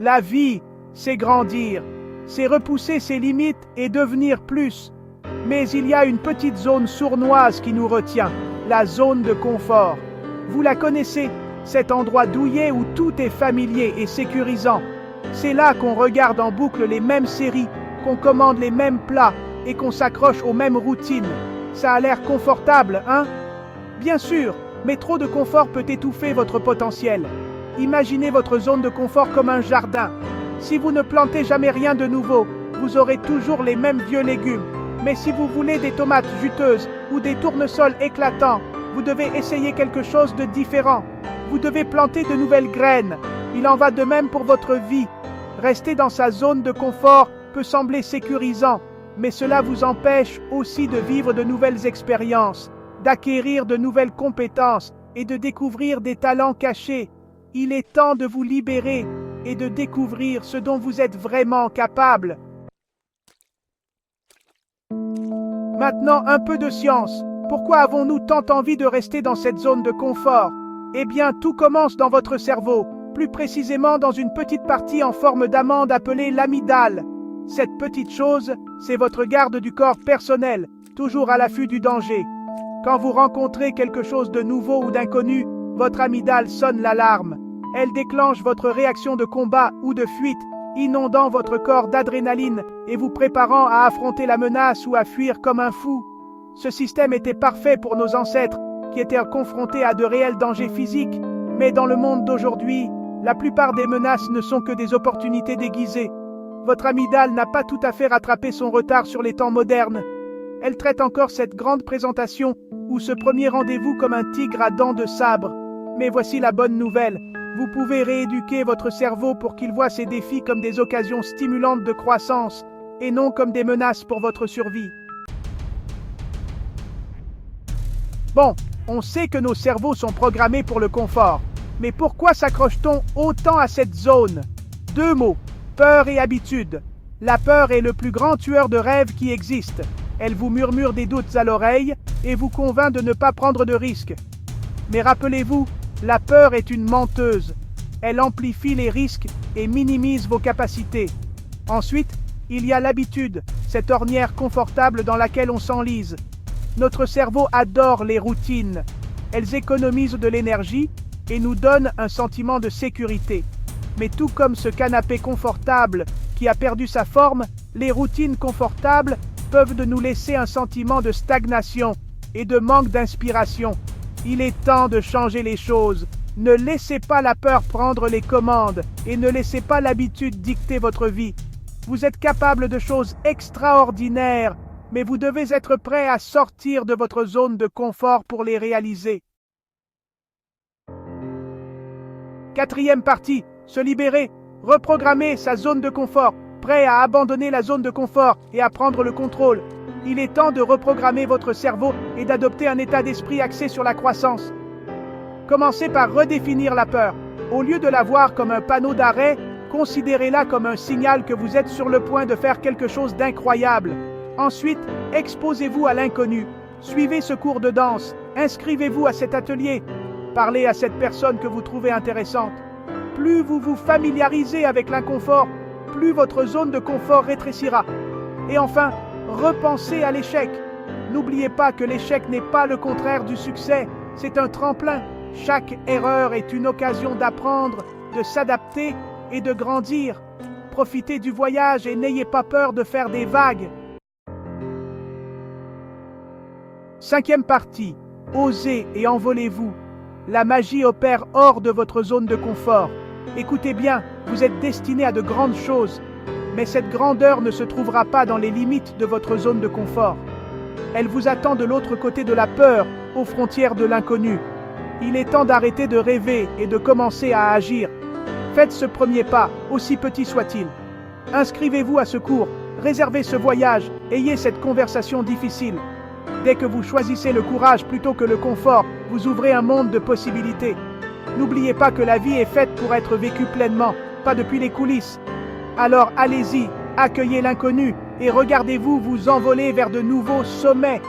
La vie, c'est grandir, c'est repousser ses limites et devenir plus. Mais il y a une petite zone sournoise qui nous retient, la zone de confort. Vous la connaissez, cet endroit douillet où tout est familier et sécurisant. C'est là qu'on regarde en boucle les mêmes séries, qu'on commande les mêmes plats et qu'on s'accroche aux mêmes routines. Ça a l'air confortable, hein? Bien sûr, mais trop de confort peut étouffer votre potentiel. Imaginez votre zone de confort comme un jardin. Si vous ne plantez jamais rien de nouveau, vous aurez toujours les mêmes vieux légumes. Mais si vous voulez des tomates juteuses ou des tournesols éclatants, vous devez essayer quelque chose de différent. Vous devez planter de nouvelles graines. Il en va de même pour votre vie. Rester dans sa zone de confort peut sembler sécurisant, mais cela vous empêche aussi de vivre de nouvelles expériences, d'acquérir de nouvelles compétences et de découvrir des talents cachés. Il est temps de vous libérer et de découvrir ce dont vous êtes vraiment capable. Maintenant, un peu de science. Pourquoi avons-nous tant envie de rester dans cette zone de confort? Eh bien, tout commence dans votre cerveau, plus précisément dans une petite partie en forme d'amande appelée l'amygdale. Cette petite chose, c'est votre garde du corps personnel, toujours à l'affût du danger. Quand vous rencontrez quelque chose de nouveau ou d'inconnu, votre amygdale sonne l'alarme. Elle déclenche votre réaction de combat ou de fuite, inondant votre corps d'adrénaline et vous préparant à affronter la menace ou à fuir comme un fou. Ce système était parfait pour nos ancêtres, qui étaient confrontés à de réels dangers physiques, mais dans le monde d'aujourd'hui, la plupart des menaces ne sont que des opportunités déguisées. Votre amygdale n'a pas tout à fait rattrapé son retard sur les temps modernes. Elle traite encore cette grande présentation ou ce premier rendez-vous comme un tigre à dents de sabre. Mais voici la bonne nouvelle. Vous pouvez rééduquer votre cerveau pour qu'il voie ces défis comme des occasions stimulantes de croissance et non comme des menaces pour votre survie. Bon, on sait que nos cerveaux sont programmés pour le confort. Mais pourquoi s'accroche-t-on autant à cette zone? 2 mots, peur et habitude. La peur est le plus grand tueur de rêves qui existe. Elle vous murmure des doutes à l'oreille et vous convainc de ne pas prendre de risques. Mais rappelez-vous, la peur est une menteuse. Elle amplifie les risques et minimise vos capacités. Ensuite, il y a l'habitude, cette ornière confortable dans laquelle on s'enlise. Notre cerveau adore les routines. Elles économisent de l'énergie et nous donnent un sentiment de sécurité. Mais tout comme ce canapé confortable qui a perdu sa forme, les routines confortables peuvent nous laisser un sentiment de stagnation et de manque d'inspiration. Il est temps de changer les choses. Ne laissez pas la peur prendre les commandes et ne laissez pas l'habitude dicter votre vie. Vous êtes capable de choses extraordinaires, mais vous devez être prêt à sortir de votre zone de confort pour les réaliser. 4e partie, se libérer, reprogrammer sa zone de confort, prêt à abandonner la zone de confort et à prendre le contrôle. Il est temps de reprogrammer votre cerveau et d'adopter un état d'esprit axé sur la croissance. Commencez par redéfinir la peur. Au lieu de la voir comme un panneau d'arrêt, considérez-la comme un signal que vous êtes sur le point de faire quelque chose d'incroyable. Ensuite, exposez-vous à l'inconnu. Suivez ce cours de danse. Inscrivez-vous à cet atelier. Parlez à cette personne que vous trouvez intéressante. Plus vous vous familiarisez avec l'inconfort, plus votre zone de confort rétrécira. Et enfin, repensez à l'échec. N'oubliez pas que l'échec n'est pas le contraire du succès, c'est un tremplin. Chaque erreur est une occasion d'apprendre, de s'adapter et de grandir. Profitez du voyage et n'ayez pas peur de faire des vagues. 5e partie, osez et envolez-vous. La magie opère hors de votre zone de confort. Écoutez bien, vous êtes destiné à de grandes choses, mais cette grandeur ne se trouvera pas dans les limites de votre zone de confort. Elle vous attend de l'autre côté de la peur, aux frontières de l'inconnu. Il est temps d'arrêter de rêver et de commencer à agir. Faites ce premier pas, aussi petit soit-il. Inscrivez-vous à ce cours, réservez ce voyage, ayez cette conversation difficile. Dès que vous choisissez le courage plutôt que le confort, vous ouvrez un monde de possibilités. N'oubliez pas que la vie est faite pour être vécue pleinement, pas depuis les coulisses. Alors allez-y, accueillez l'inconnu et regardez-vous vous envoler vers de nouveaux sommets.